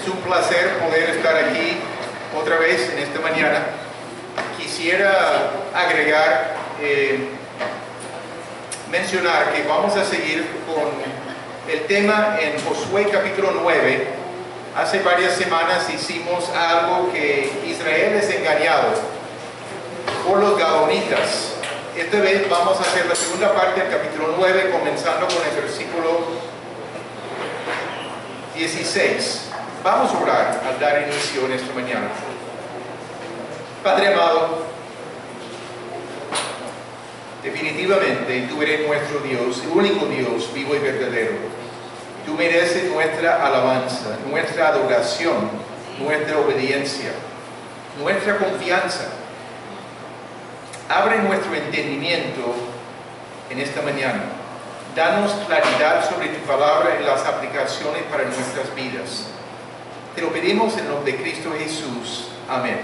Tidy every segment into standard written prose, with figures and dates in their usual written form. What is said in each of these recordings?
Es un placer poder estar aquí otra vez en esta mañana. Quisiera agregar, mencionar que vamos a seguir con el tema en Josué capítulo 9. Hace varias semanas hicimos algo que Israel es engañado por los gabaonitas. Esta vez vamos a hacer la segunda parte del capítulo 9, comenzando con el versículo 16. Vamos a orar al dar inicio en esta mañana. Padre amado, definitivamente tú eres nuestro Dios, el único Dios vivo y verdadero. Tú mereces nuestra alabanza, nuestra adoración, nuestra obediencia, nuestra confianza. Abre nuestro entendimiento en esta mañana. Danos claridad sobre tu palabra y las aplicaciones para nuestras vidas. Te lo pedimos en el nombre de Cristo Jesús. Amén.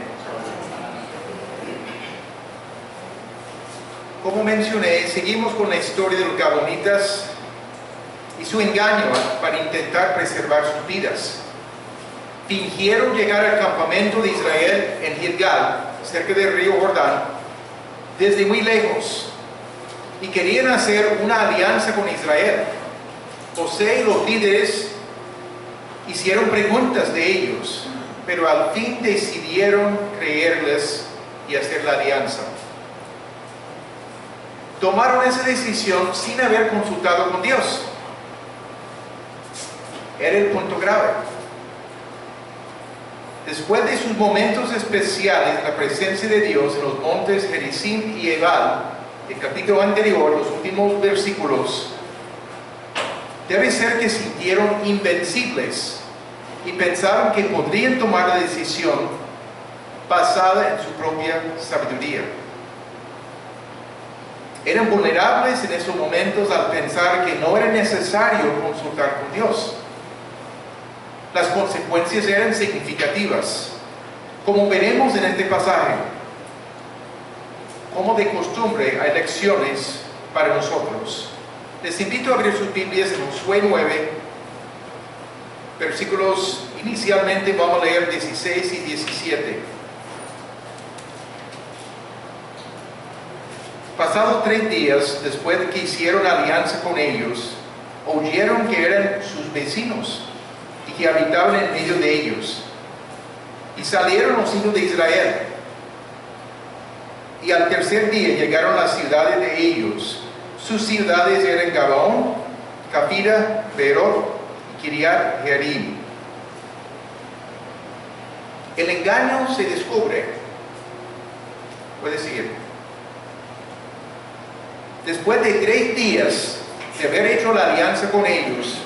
Como mencioné, seguimos con la historia de los gabaonitas y su engaño para intentar preservar sus vidas. Fingieron llegar al campamento de Israel en Gilgal, cerca del río Jordán, desde muy lejos, y querían hacer una alianza con Israel. José y los líderes hicieron preguntas de ellos, pero al fin decidieron creerles y hacer la alianza. Tomaron esa decisión sin haber consultado con Dios. Era el punto grave. Después de sus momentos especiales en la presencia de Dios en los montes Gerizim y Ebal, el capítulo anterior, los últimos versículos, debe ser que sintieron invencibles y pensaron que podrían tomar la decisión basada en su propia sabiduría. Eran vulnerables en esos momentos al pensar que no era necesario consultar con Dios. Las consecuencias eran significativas, como veremos en este pasaje. Como de costumbre, hay lecciones para nosotros. Les invito a abrir sus Biblias en Josué 9, versículos, inicialmente vamos a leer 16 y 17. Pasados 3 días, después de que hicieron alianza con ellos, oyeron que eran sus vecinos y que habitaban en medio de ellos. Y salieron los hijos de Israel. Y al tercer día llegaron a las ciudades de ellos. Sus ciudades eran Gabaón, Capira, Beerot y Kiriat Jearim. El engaño se descubre. Puede seguir. Después de 3 días de haber hecho la alianza con ellos,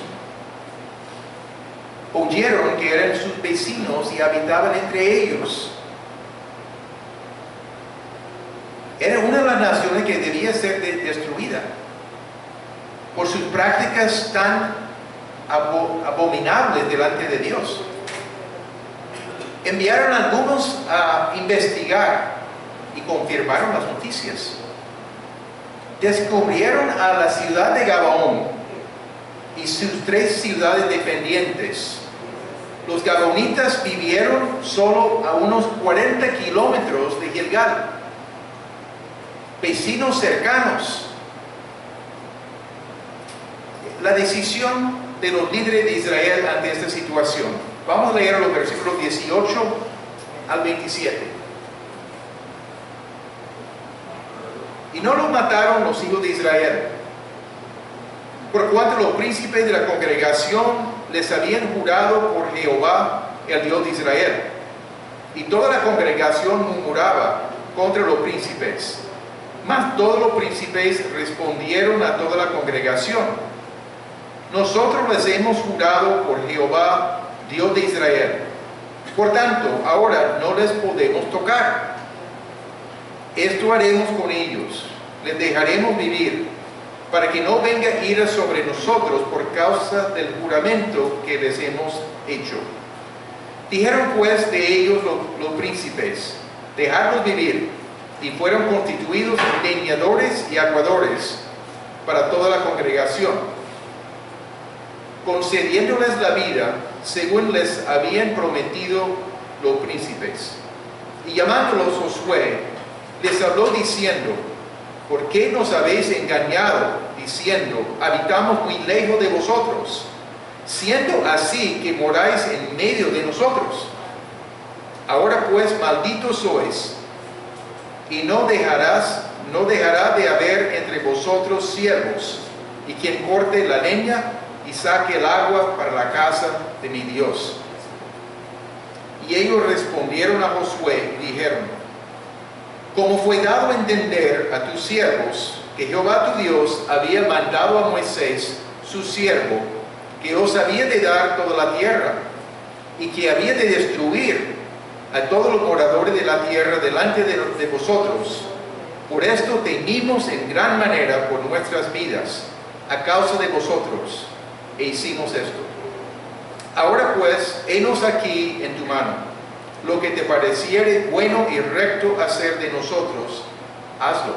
oyeron que eran sus vecinos y habitaban entre ellos. Era una de las naciones que debía ser destruida por sus prácticas tan abominables delante de Dios. Enviaron a algunos a investigar y confirmaron las noticias. Descubrieron a la ciudad de Gabaón y sus 3 ciudades dependientes. Los gabaonitas vivieron solo a unos 40 kilómetros de Gilgal, vecinos cercanos. La decisión de los líderes de Israel ante esta situación. Vamos a leer los versículos 18 al 27. Y no los mataron los hijos de Israel, por cuanto los príncipes de la congregación les habían jurado por Jehová, el Dios de Israel. Y toda la congregación murmuraba contra los príncipes. Mas todos los príncipes respondieron a toda la congregación: nosotros les hemos jurado por Jehová, Dios de Israel. Por tanto, ahora no les podemos tocar. Esto haremos con ellos, les dejaremos vivir, para que no venga ira sobre nosotros por causa del juramento que les hemos hecho. Dijeron pues de ellos los príncipes: dejadlos vivir, y fueron constituidos leñadores y aguadores para toda la congregación. concediéndoles la vida según les habían prometido los príncipes. Y llamándolos Josué, les habló diciendo: ¿por qué nos habéis engañado, diciendo, habitamos muy lejos de vosotros, siendo así que moráis en medio de nosotros? Ahora pues, malditos sois, y no dejará de haber entre vosotros siervos, y quien corte la leña y saque el agua para la casa de mi Dios. Y ellos respondieron a Josué y dijeron: como fue dado a entender a tus siervos que Jehová tu Dios había mandado a Moisés, su siervo, que os había de dar toda la tierra, y que había de destruir a todos los moradores de la tierra delante de vosotros. Por esto temimos en gran manera por nuestras vidas, a causa de vosotros, e hicimos esto. Ahora pues, henos aquí en tu mano, lo que te pareciere bueno y recto hacer de nosotros, hazlo.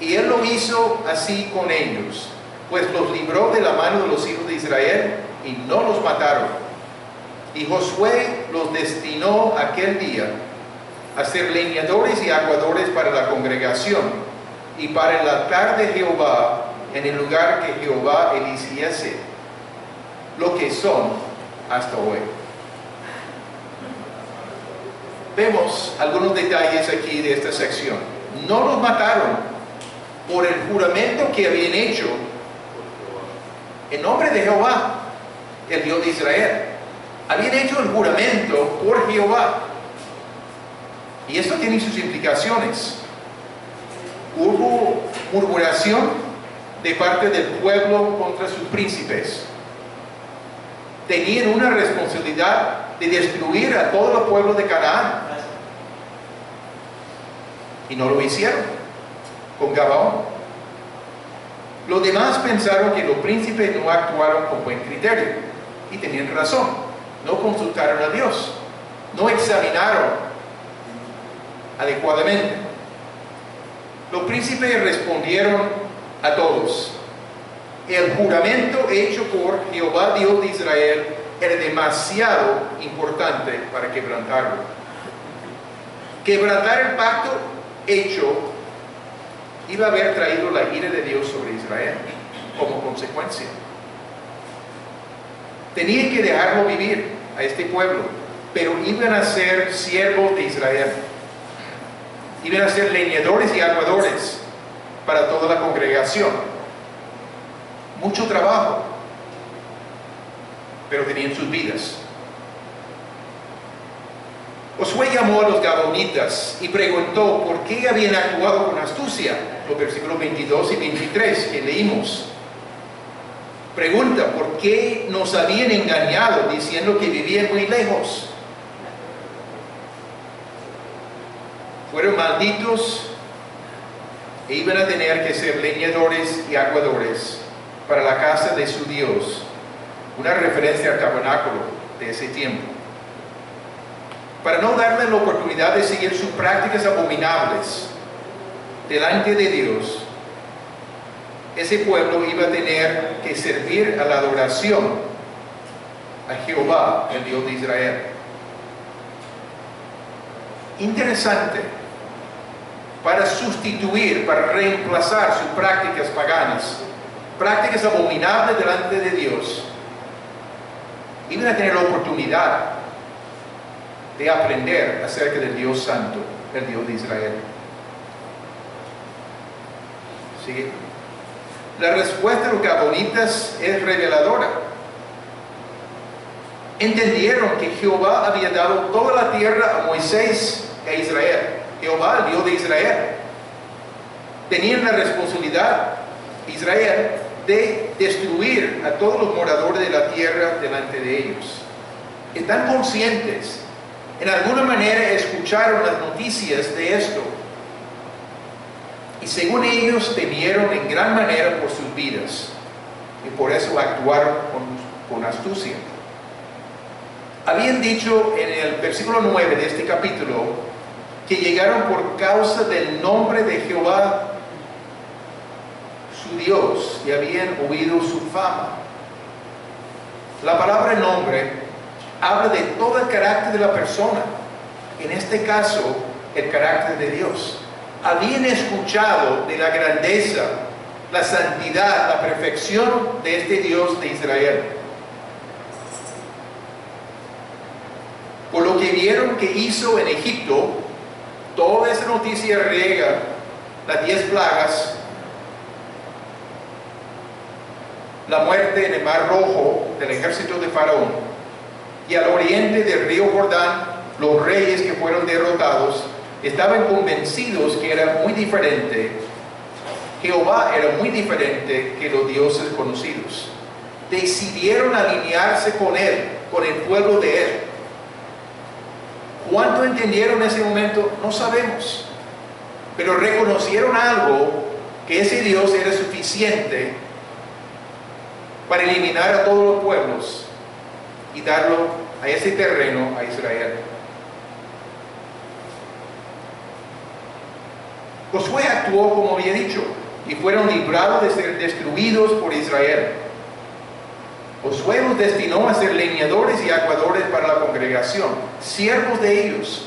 Y él lo hizo así con ellos, pues los libró de la mano de los hijos de Israel, y no los mataron. Y Josué los destinó aquel día a ser leñadores y aguadores para la congregación y para el altar de Jehová en el lugar que Jehová eligiese, lo que son hasta hoy. Vemos algunos detalles aquí de esta sección. No los mataron por el juramento que habían hecho en nombre de Jehová, el Dios de Israel. Habían hecho el juramento por Jehová. Y esto tiene sus implicaciones. Hubo murmuración de parte del pueblo contra sus príncipes. Tenían una responsabilidad de destruir a todos los pueblos de Canaán. Y no lo hicieron con Gabaón. Los demás pensaron que los príncipes no actuaron con buen criterio. Y tenían razón. No consultaron a Dios, no examinaron adecuadamente. Los príncipes respondieron a todos: el juramento hecho por Jehová Dios de Israel era demasiado importante para quebrantarlo. Quebrantar el pacto hecho iba a haber traído la ira de Dios sobre Israel como consecuencia. Tenían que dejarlo vivir a este pueblo, pero iban a ser siervos de Israel. Iban a ser leñadores y aguadores para toda la congregación. Mucho trabajo, pero tenían sus vidas. Josué llamó a los gabaonitas y preguntó por qué habían actuado con astucia. Los versículos 22 y 23 que leímos. Pregunta: ¿por qué nos habían engañado diciendo que vivían muy lejos? Fueron malditos e iban a tener que ser leñadores y aguadores para la casa de su Dios. Una referencia al tabernáculo de ese tiempo. Para no darles la oportunidad de seguir sus prácticas abominables delante de Dios, ese pueblo iba a tener que servir a la adoración a Jehová, el Dios de Israel. Interesante. Para sustituir, para reemplazar sus prácticas paganas, prácticas abominables delante de Dios, iban a tener la oportunidad de aprender acerca del Dios Santo, el Dios de Israel. ¿Sigue? La respuesta de los gabaonitas es reveladora. Entendieron que Jehová había dado toda la tierra a Moisés e a Israel. Jehová, el Dios de Israel. Tenían la responsabilidad, Israel, de destruir a todos los moradores de la tierra delante de ellos. Están conscientes. En alguna manera escucharon las noticias de esto. Y según ellos temieron en gran manera por sus vidas. Y por eso actuaron con astucia. Habían dicho en el versículo 9 de este capítulo que llegaron por causa del nombre de Jehová, su Dios, y habían oído su fama. La palabra nombre habla de todo el carácter de la persona. En este caso, el carácter de Dios. Habían escuchado de la grandeza, la santidad, la perfección de este Dios de Israel. Por lo que vieron que hizo en Egipto, toda esa noticia riega las 10 plagas, la muerte en el Mar Rojo del ejército de Faraón, y al oriente del río Jordán, los reyes que fueron derrotados, estaban convencidos que era muy diferente. Jehová era muy diferente que los dioses conocidos. Decidieron alinearse con él, con el pueblo de él. ¿Cuánto entendieron en ese momento? No sabemos. Pero reconocieron algo, que ese Dios era suficiente para eliminar a todos los pueblos y darlo a ese terreno a Israel. Josué actuó como había dicho y fueron librados de ser destruidos por Israel. Josué los destinó a ser leñadores y aguadores para la congregación, siervos de ellos,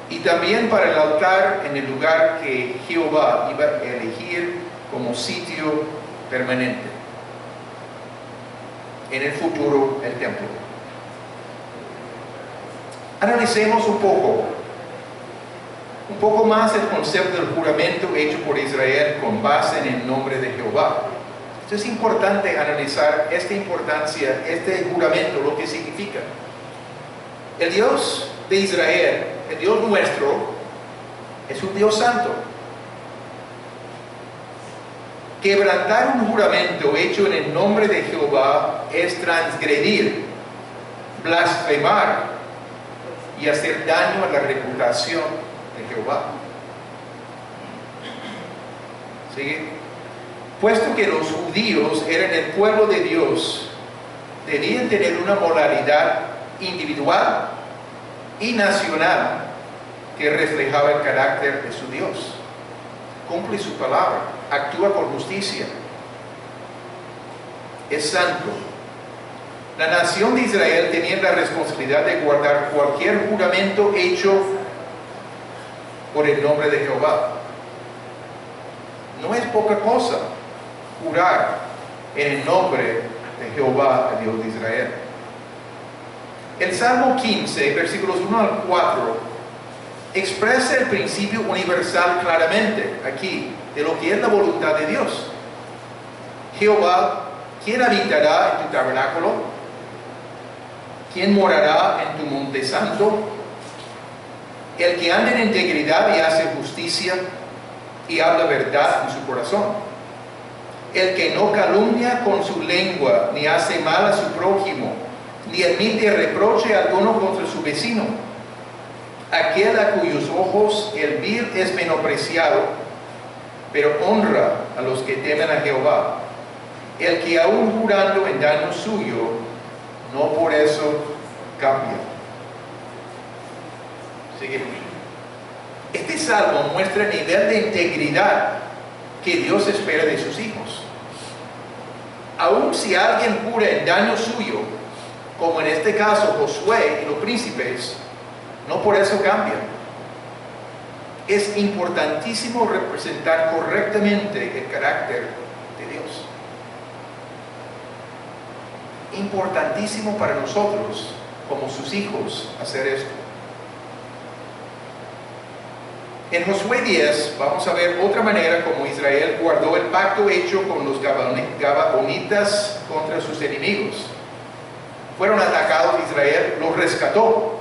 y también para el altar en el lugar que Jehová iba a elegir como sitio permanente. En el futuro, el templo. Analicemos un poco más el concepto del juramento hecho por Israel con base en el nombre de Jehová. Esto es importante analizar esta importancia, este juramento, lo que significa. El Dios de Israel, el Dios nuestro, es un Dios santo. Quebrantar un juramento hecho en el nombre de Jehová es transgredir, blasfemar y hacer daño a la reputación de Jehová. ¿Sigue? Puesto que los judíos eran el pueblo de Dios, debían tener una moralidad individual y nacional que reflejaba el carácter de su Dios. Cumple su palabra, actúa con justicia, es santo. La nación de Israel tenía la responsabilidad de guardar cualquier juramento hecho por el nombre de Jehová. No es poca cosa jurar en el nombre de Jehová, el Dios de Israel. El Salmo 15, versículos 1 al 4, expresa el principio universal claramente aquí, de lo que es la voluntad de Dios. Jehová, ¿quién habitará en tu tabernáculo? ¿Quién morará en tu monte santo? El que anda en integridad y hace justicia y habla verdad en su corazón. El que no calumnia con su lengua, ni hace mal a su prójimo, ni admite reproche alguno contra su vecino. Aquel a cuyos ojos el vil es menospreciado, pero honra a los que temen a Jehová. El que aún jurando en daño suyo, no por eso cambia. Sigue. Este salmo muestra el nivel de integridad que Dios espera de sus hijos. Aun si alguien jura en daño suyo, como en este caso Josué y los príncipes, no por eso cambia. Es importantísimo representar correctamente el carácter de Dios. Importantísimo para nosotros, como sus hijos, hacer esto. En Josué 10 vamos a ver otra manera como Israel guardó el pacto hecho con los gabaonitas contra sus enemigos. Fueron atacados, Israel los rescató.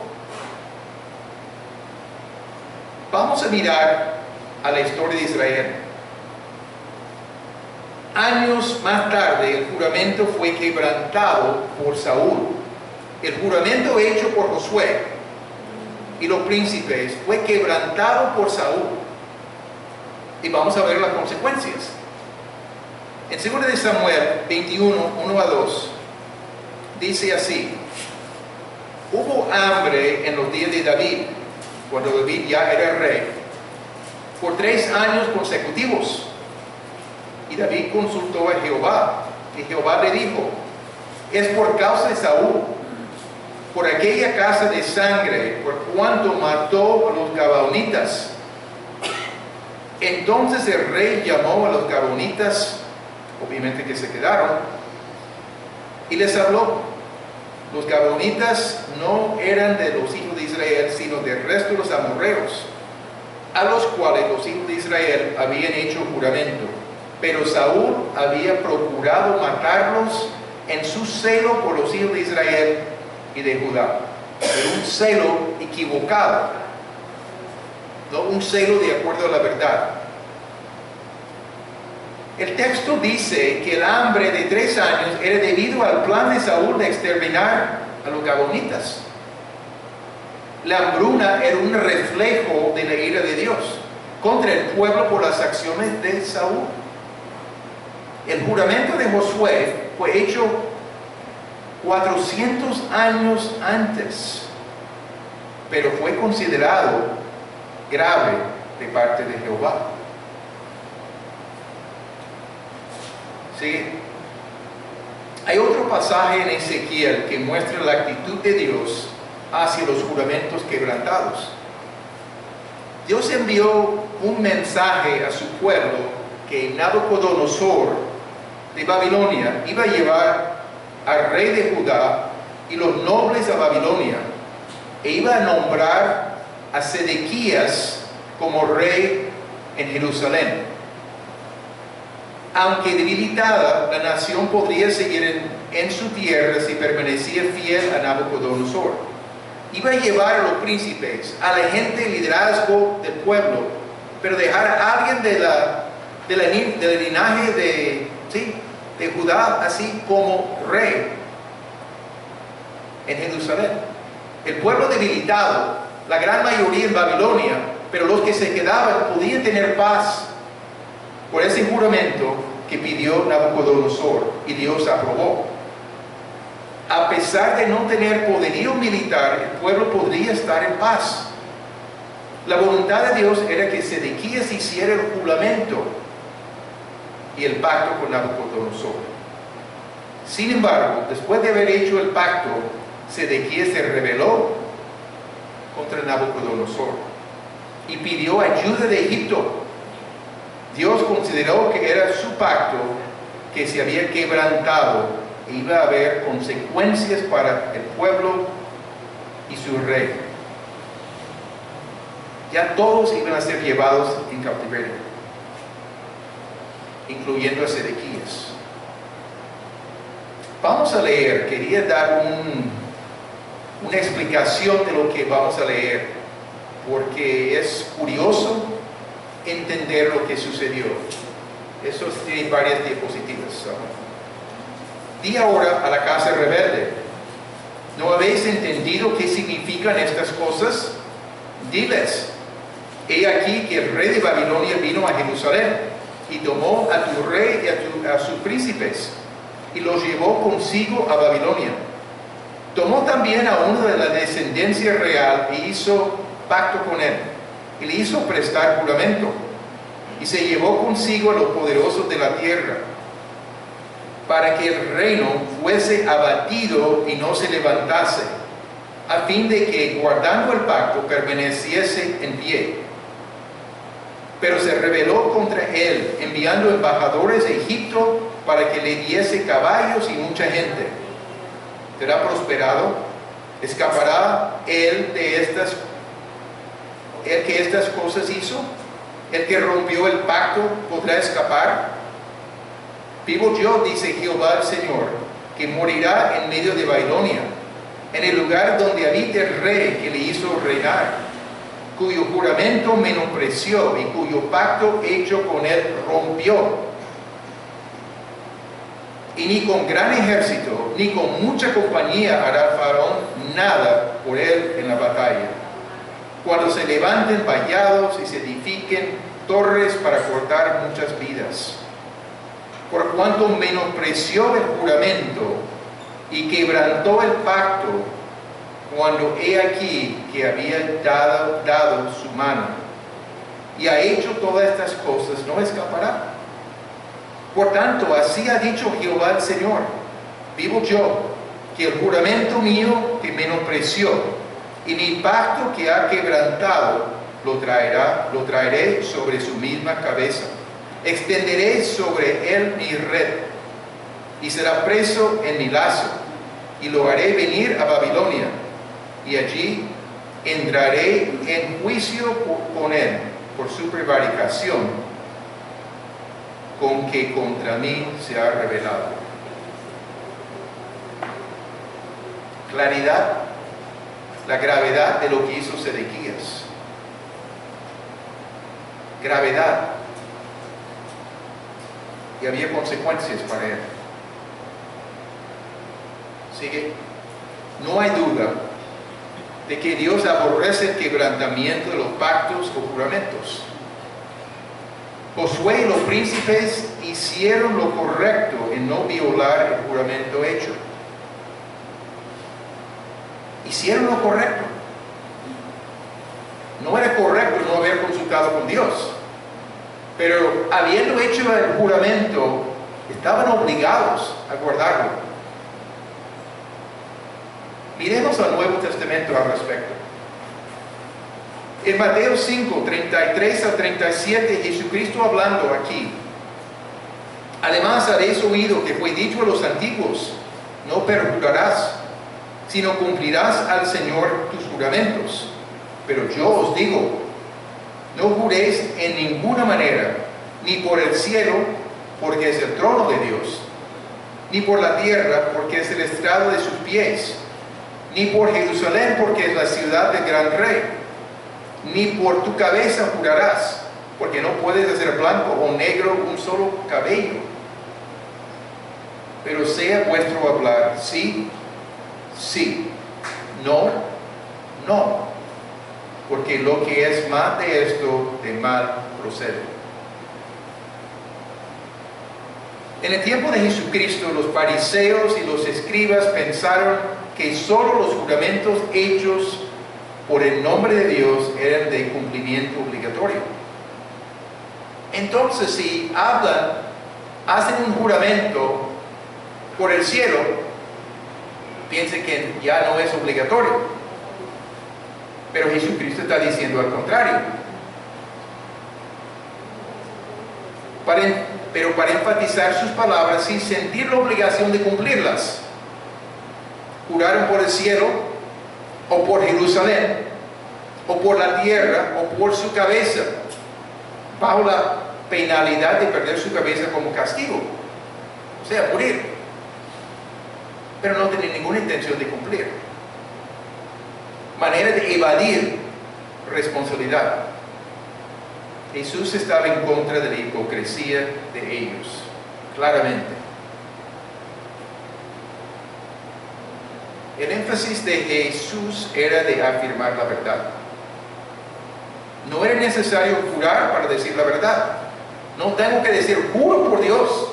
Vamos a mirar a la historia de Israel. Años más tarde el juramento fue quebrantado por Saúl. El juramento hecho por Josué y los príncipes fue quebrantado por Saúl. Y vamos a ver las consecuencias. En 2 de Samuel 21, 1 a 2, dice así: hubo hambre en los días de David, cuando David ya era rey, por 3 años consecutivos. Y David consultó a Jehová, y Jehová le dijo: es por causa de Saúl, por aquella casa de sangre, por cuanto mató a los gabaonitas. Entonces el rey llamó a los gabaonitas, obviamente que se quedaron, y les habló. Los gabaonitas no eran de los hijos de Israel, sino del resto de los amorreos, a los cuales los hijos de Israel habían hecho juramento. Pero Saúl había procurado matarlos en su celo por los hijos de Israel y de Judá. Pero un celo equivocado, no un celo de acuerdo a la verdad. El texto dice que el hambre de 3 años era debido al plan de Saúl de exterminar a los gabaonitas. La hambruna era un reflejo de la ira de Dios contra el pueblo por las acciones de Saúl. El juramento de Josué fue hecho 400 años antes, pero fue considerado grave de parte de Jehová. ¿Sí? Hay otro pasaje en Ezequiel que muestra la actitud de Dios hacia los juramentos quebrantados. Dios envió un mensaje a su pueblo que Nabucodonosor de Babilonia iba a llevar al rey de Judá y los nobles a Babilonia, e iba a nombrar a Sedequías como rey en Jerusalén. Aunque debilitada, la nación podría seguir en su tierra si permanecía fiel a Nabucodonosor. Iba a llevar a los príncipes, a la gente de liderazgo del pueblo, pero dejar a alguien del linaje de Judá así como rey en Jerusalén. El pueblo debilitado, la gran mayoría en Babilonia, pero los que se quedaban podían tener paz por ese juramento que pidió Nabucodonosor, y Dios aprobó. A pesar de no tener poderío militar, el pueblo podría estar en paz. La voluntad de Dios era que Sedequías hiciera el juramento y el pacto con Nabucodonosor. Sin embargo, después de haber hecho el pacto, Sedequías se rebeló contra Nabucodonosor y pidió ayuda de Egipto. Dios consideró que era su pacto que se había quebrantado e iba a haber consecuencias para el pueblo y su rey. Ya todos iban a ser llevados en cautiverio, incluyendo a Sedequías. Vamos a leer, quería dar una explicación de lo que vamos a leer, porque es curioso entender lo que sucedió. Eso tiene varias diapositivas. Di ahora a la casa rebelde: ¿no habéis entendido qué significan estas cosas? Diles: he aquí que el rey de Babilonia vino a Jerusalén y tomó a tu rey y a sus príncipes y los llevó consigo a Babilonia. Tomó también a uno de la descendencia real e hizo pacto con él y le hizo prestar juramento, y se llevó consigo a los poderosos de la tierra, para que el reino fuese abatido y no se levantase, a fin de que, guardando el pacto, permaneciese en pie. Pero se rebeló contra él, enviando embajadores a Egipto para que le diese caballos y mucha gente. ¿Será prosperado? ¿Escapará él de el que estas cosas hizo? ¿El que rompió el pacto podrá escapar? Vivo yo, dice Jehová el Señor, que morirá en medio de Babilonia, en el lugar donde habita el rey que le hizo reinar, cuyo juramento menospreció y cuyo pacto hecho con él rompió. Y ni con gran ejército, ni con mucha compañía hará Faraón nada por él en la batalla. Cuando se levanten vallados y se edifiquen torres para cortar muchas vidas. Por cuanto menospreció el juramento y quebrantó el pacto, cuando he aquí que había dado su mano, y ha hecho todas estas cosas, no escapará. Por tanto, así ha dicho Jehová el Señor: vivo yo, que el juramento mío que menospreció y mi pacto que ha quebrantado lo traeré sobre su misma cabeza. Extenderé sobre él mi red y será preso en mi lazo, y lo haré venir a Babilonia, y allí entraré en juicio con él por su prevaricación con que contra mí se ha rebelado. Claridad, la gravedad de lo que hizo Sedequías. Gravedad. Y había consecuencias para él. Sigue. No hay duda de que Dios aborrece el quebrantamiento de los pactos o juramentos. Josué y los príncipes hicieron lo correcto en no violar el juramento hecho. Hicieron lo correcto. No era correcto no haber consultado con Dios, pero habiendo hecho el juramento, estaban obligados a guardarlo. Miremos al Nuevo Testamento al respecto. En Mateo 5, 33 al 37, Jesucristo hablando aquí. Además habéis oído que fue dicho a los antiguos, no perjurarás, sino cumplirás al Señor tus juramentos. Pero yo os digo, no juréis en ninguna manera, ni por el cielo, porque es el trono de Dios, ni por la tierra, porque es el estrado de sus pies, ni por Jerusalén, porque es la ciudad del gran rey, ni por tu cabeza jurarás, porque no puedes hacer blanco o negro un solo cabello. Pero sea vuestro hablar sí, sí, no, no, porque lo que es más de esto, de mal procede. En el tiempo de Jesucristo, los fariseos y los escribas pensaron que solo los juramentos hechos por el nombre de Dios eran de cumplimiento obligatorio. Entonces, si hacen un juramento por el cielo, piensen que ya no es obligatorio. Pero Jesucristo está diciendo al contrario. Pero para enfatizar sus palabras sin sentir la obligación de cumplirlas, juraron por el cielo, o por Jerusalén, o por la tierra, o por su cabeza, bajo la penalidad de perder su cabeza como castigo, o sea, morir. Pero no tenían ninguna intención de cumplir. Manera de evadir responsabilidad. Jesús estaba en contra de la hipocresía de ellos, claramente. El énfasis de Jesús era de afirmar la verdad. No era necesario jurar para decir la verdad. No tengo que decir, juro por Dios,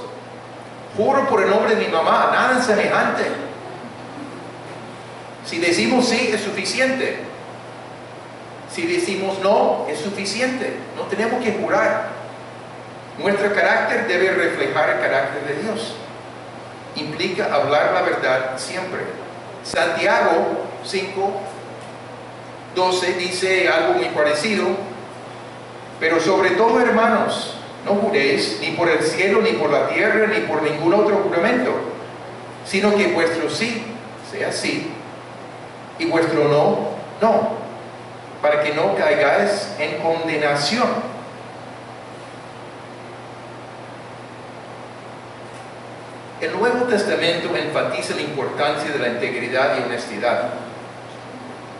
juro por el nombre de mi mamá, nada semejante. Si decimos sí, es suficiente. Si decimos no, es suficiente. No tenemos que jurar. Nuestro carácter debe reflejar el carácter de Dios. Implica hablar la verdad siempre. Santiago 5:12 dice algo muy parecido. Pero sobre todo, hermanos, no juréis ni por el cielo, ni por la tierra, ni por ningún otro juramento, sino que vuestro sí sea sí y vuestro no, no, para que no caigáis en condenación. El Nuevo Testamento enfatiza la importancia de la integridad y honestidad.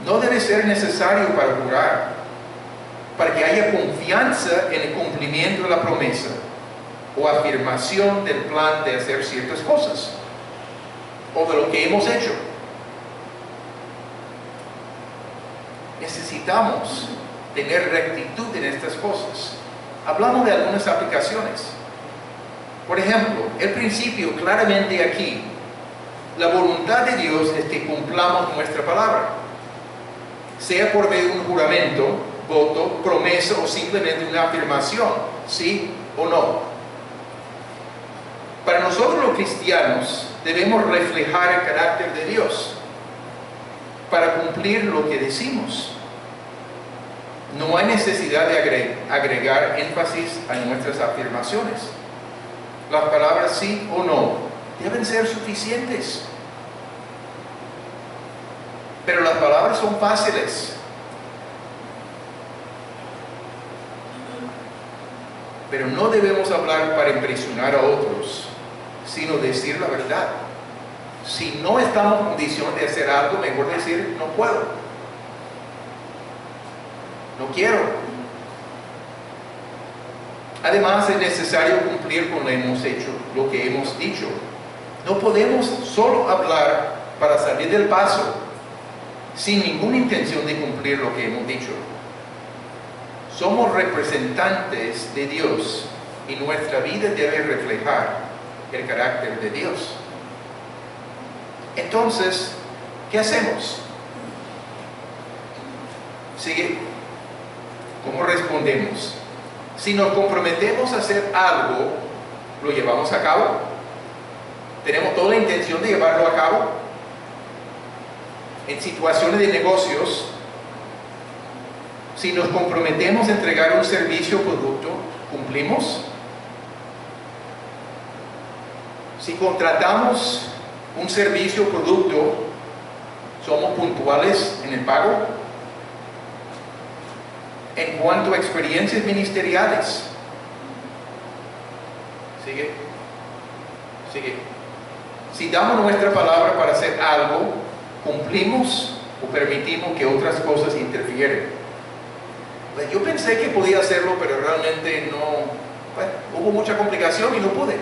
No debe ser necesario para jurar, para que haya confianza en el cumplimiento de la promesa o afirmación del plan de hacer ciertas cosas o de lo que hemos hecho. Necesitamos tener rectitud en estas cosas. Hablamos de algunas aplicaciones. Por ejemplo, el principio claramente aquí, la voluntad de Dios es que cumplamos nuestra palabra, sea por medio de un juramento, voto, promesa o simplemente una afirmación, sí o no. Para nosotros los cristianos, debemos reflejar el carácter de Dios para cumplir lo que decimos. No hay necesidad de agregar énfasis a nuestras afirmaciones. Las palabras sí o no deben ser suficientes. Pero las palabras son fáciles. Pero no debemos hablar para impresionar a otros, sino decir la verdad. Si no estamos en condición de hacer algo, mejor decir no puedo, no quiero. Además, es necesario cumplir con lo que hemos dicho. No podemos solo hablar para salir del paso, sin ninguna intención de cumplir lo que hemos dicho. Somos representantes de Dios y nuestra vida debe reflejar el carácter de Dios. Entonces, ¿qué hacemos? Sigue. ¿Cómo respondemos? Si nos comprometemos a hacer algo, ¿lo llevamos a cabo? ¿Tenemos toda la intención de llevarlo a cabo? En situaciones de negocios, si nos comprometemos a entregar un servicio o producto, ¿cumplimos? Si contratamos un servicio o producto, ¿somos puntuales en el pago? En cuanto a experiencias ministeriales, sigue. Si damos nuestra palabra para hacer algo, ¿cumplimos o permitimos que otras cosas interfieren? Pues yo pensé que podía hacerlo, pero realmente no. Bueno, hubo mucha complicación y no pude.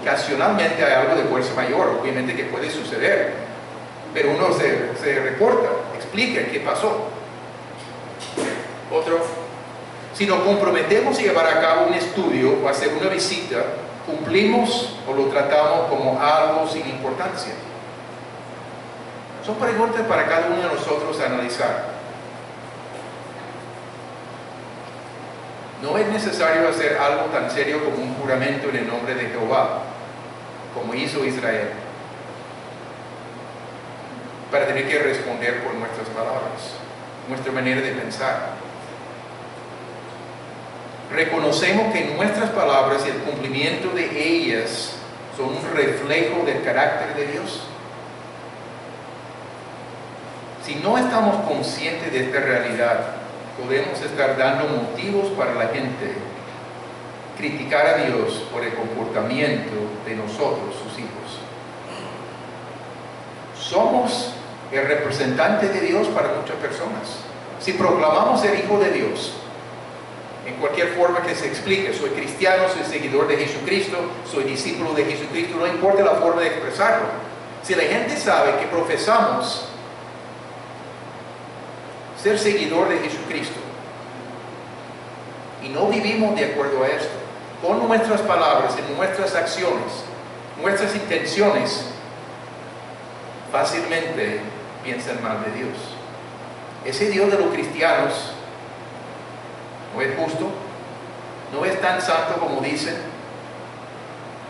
Ocasionalmente hay algo de fuerza mayor, obviamente que puede suceder, pero uno se reporta, explica qué pasó. Otro, si nos comprometemos a llevar a cabo un estudio o hacer una visita, ¿cumplimos o lo tratamos como algo sin importancia? Son preguntas para cada uno de nosotros a analizar. No es necesario hacer algo tan serio como un juramento en el nombre de Jehová, como hizo Israel, para tener que responder por nuestras palabras, nuestra manera de pensar. Reconocemos que nuestras palabras y el cumplimiento de ellas son un reflejo del carácter de Dios. Si no estamos conscientes de esta realidad, podemos estar dando motivos para la gente criticar a Dios por el comportamiento de nosotros, sus hijos. Somos el representante de Dios para muchas personas. Si proclamamos ser hijo de Dios, en cualquier forma que se explique, soy cristiano, soy seguidor de Jesucristo, soy discípulo de Jesucristo, no importa la forma de expresarlo. Si la gente sabe que profesamos ser seguidor de Jesucristo y no vivimos de acuerdo a esto, con nuestras palabras, en nuestras acciones, nuestras intenciones, fácilmente piensan mal de Dios. Ese Dios de los cristianos no es justo, no es tan santo como dicen.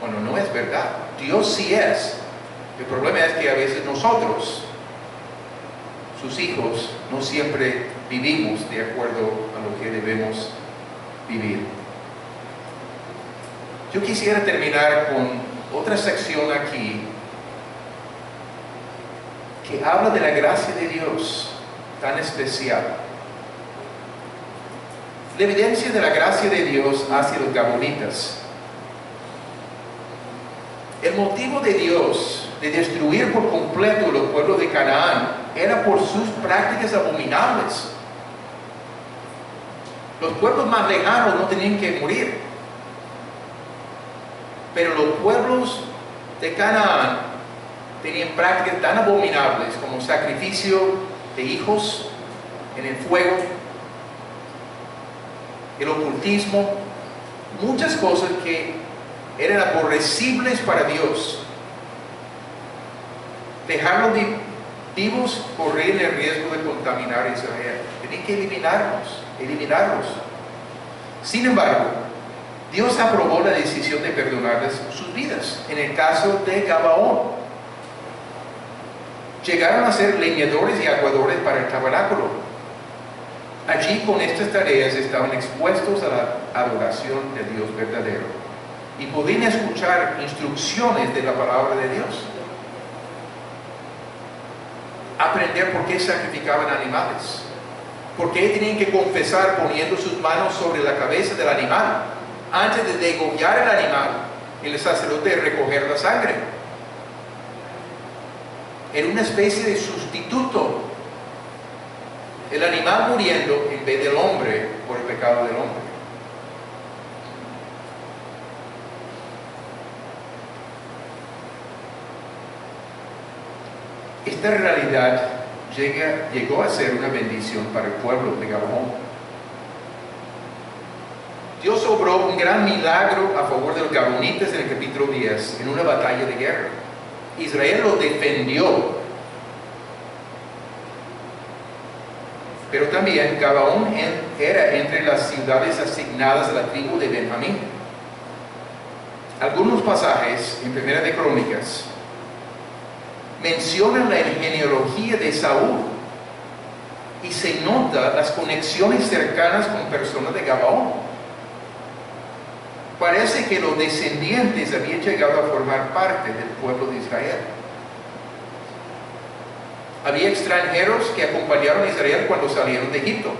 Bueno, no es verdad. Dios sí es. El problema es que a veces nosotros, sus hijos, no siempre vivimos de acuerdo a lo que debemos vivir. Yo quisiera terminar con otra sección aquí que habla de la gracia de Dios tan especial. La evidencia de la gracia de Dios hacia los gabonitas. El motivo de Dios de destruir por completo los pueblos de Canaán era por sus prácticas abominables. Los pueblos más lejanos no tenían que morir, pero los pueblos de Canaán tenían prácticas tan abominables como sacrificio de hijos en el fuego, el ocultismo, muchas cosas que eran aborrecibles para Dios. Dejarlos vivos corrían el riesgo de contaminar a Israel. Tenían que eliminarlos. Sin embargo, Dios aprobó la decisión de perdonarles sus vidas. En el caso de Gabaón, llegaron a ser leñadores y aguadores para el tabernáculo. Allí con estas tareas estaban expuestos a la adoración del Dios verdadero y podían escuchar instrucciones de la palabra de Dios. Aprender por qué sacrificaban animales, por qué tenían que confesar poniendo sus manos sobre la cabeza del animal antes de degollar el animal y el sacerdote recoger la sangre. Era una especie de sustituto. El animal muriendo en vez del hombre por el pecado del hombre. Esta realidad llegó a ser una bendición para el pueblo de Gabaón. Dios obró un gran milagro a favor de los gabaonitas en el capítulo 10, en una batalla de guerra. Israel lo defendió. Pero también Gabaón era entre las ciudades asignadas a la tribu de Benjamín. Algunos pasajes en Primera de Crónicas mencionan la genealogía de Saúl y se nota las conexiones cercanas con personas de Gabaón. Parece que los descendientes habían llegado a formar parte del pueblo de Israel. Había extranjeros que acompañaron a Israel cuando salieron de Egipto.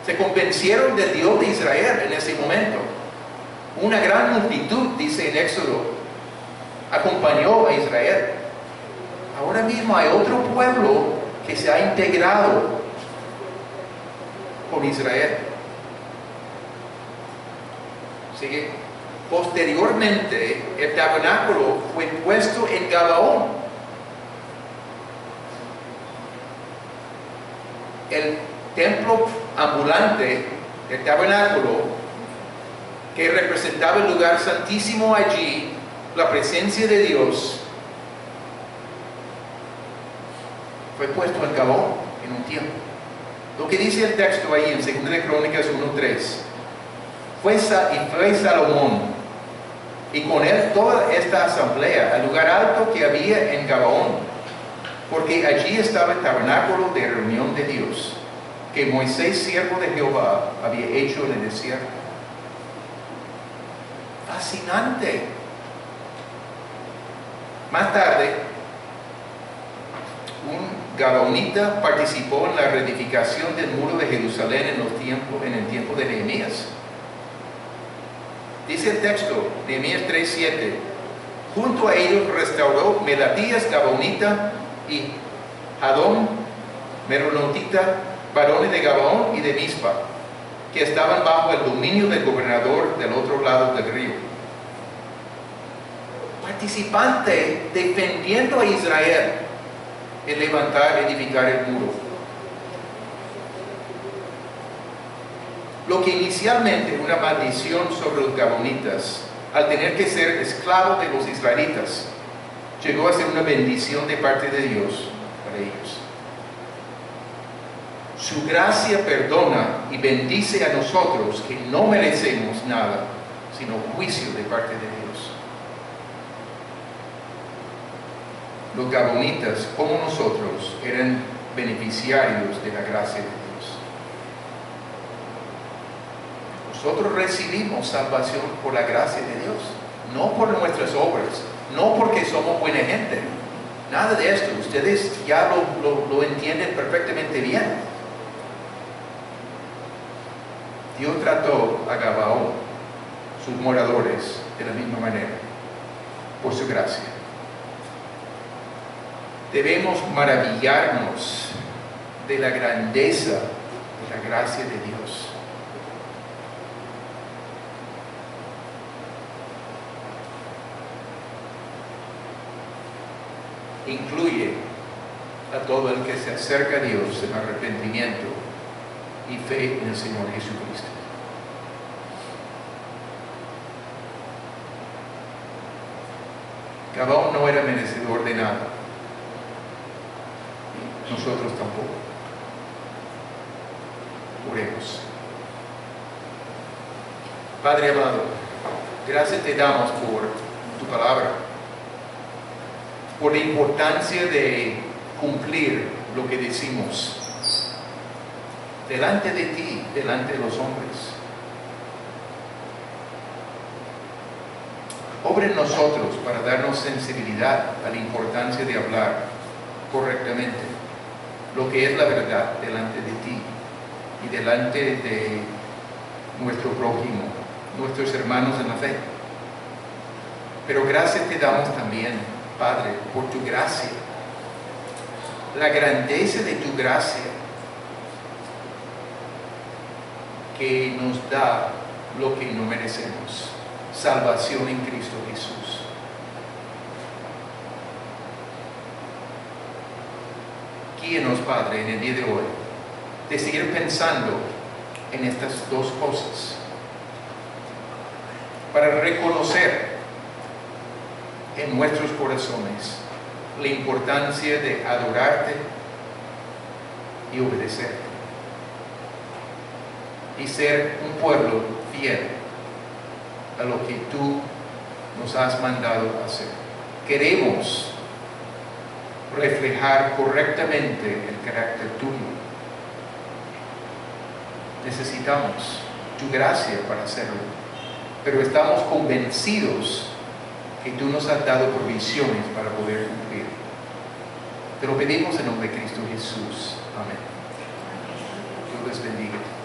Se convencieron del Dios de Israel en ese momento. Una gran multitud, dice en Éxodo, acompañó a Israel. Ahora mismo hay otro pueblo que se ha integrado con Israel. Así que posteriormente el tabernáculo fue puesto en Gabaón. El templo ambulante, el tabernáculo, que representaba el lugar santísimo allí, la presencia de Dios, fue puesto en Gabaón en un tiempo. Lo que dice el texto ahí en 2 de Crónicas 1:3, fue Salomón y con él toda esta asamblea al lugar alto que había en Gabaón, porque allí estaba el tabernáculo de reunión de Dios, que Moisés, siervo de Jehová, había hecho en el desierto. Fascinante. Más tarde, un gabaonita participó en la reedificación del muro de Jerusalén en el tiempo de Nehemías. Dice el texto, Nehemías 3:7, junto a ellos restauró Melatías gabaonita y Hadón meronotita, varones de Gabaón y de Mizpa, que estaban bajo el dominio del gobernador del otro lado del río. Participante defendiendo a Israel en levantar, edificar el muro. Lo que inicialmente era una maldición sobre los gabaonitas, al tener que ser esclavos de los israelitas, llegó a ser una bendición de parte de Dios para ellos. Su gracia perdona y bendice a nosotros que no merecemos nada, sino juicio de parte de Dios. Los gabaonitas, como nosotros, eran beneficiarios de la gracia de Dios. Nosotros recibimos salvación por la gracia de Dios, no por nuestras obras, no porque somos buena gente. Nada de esto. Ustedes ya lo entienden perfectamente bien. Dios trató a Gabaón, sus moradores, de la misma manera, por su gracia. Debemos maravillarnos de la grandeza de la gracia de Dios. Incluye a todo el que se acerca a Dios en arrepentimiento y fe en el Señor Jesucristo. Gabaón no era merecedor de nada. Nosotros tampoco. Oremos. Padre amado, Gracias te damos por tu palabra, por la importancia de cumplir lo que decimos delante de ti, delante de los hombres. Obra en nosotros para darnos sensibilidad a la importancia de hablar correctamente lo que es la verdad delante de ti y delante de nuestro prójimo, nuestros hermanos en la fe. Pero gracias te damos también, Padre, por tu gracia, la grandeza de tu gracia que nos da lo que no merecemos, salvación en Cristo Jesús. Guíenos, Padre, en el día de hoy, de seguir pensando en estas dos cosas, para reconocer en nuestros corazones la importancia de adorarte y obedecerte, y ser un pueblo fiel a lo que tú nos has mandado hacer. Queremos reflejar correctamente el carácter tuyo. Necesitamos tu gracia para hacerlo, pero estamos convencidos que tú nos has dado provisiones para poder cumplir. Te lo pedimos en nombre de Cristo Jesús. Amén. Dios les bendiga.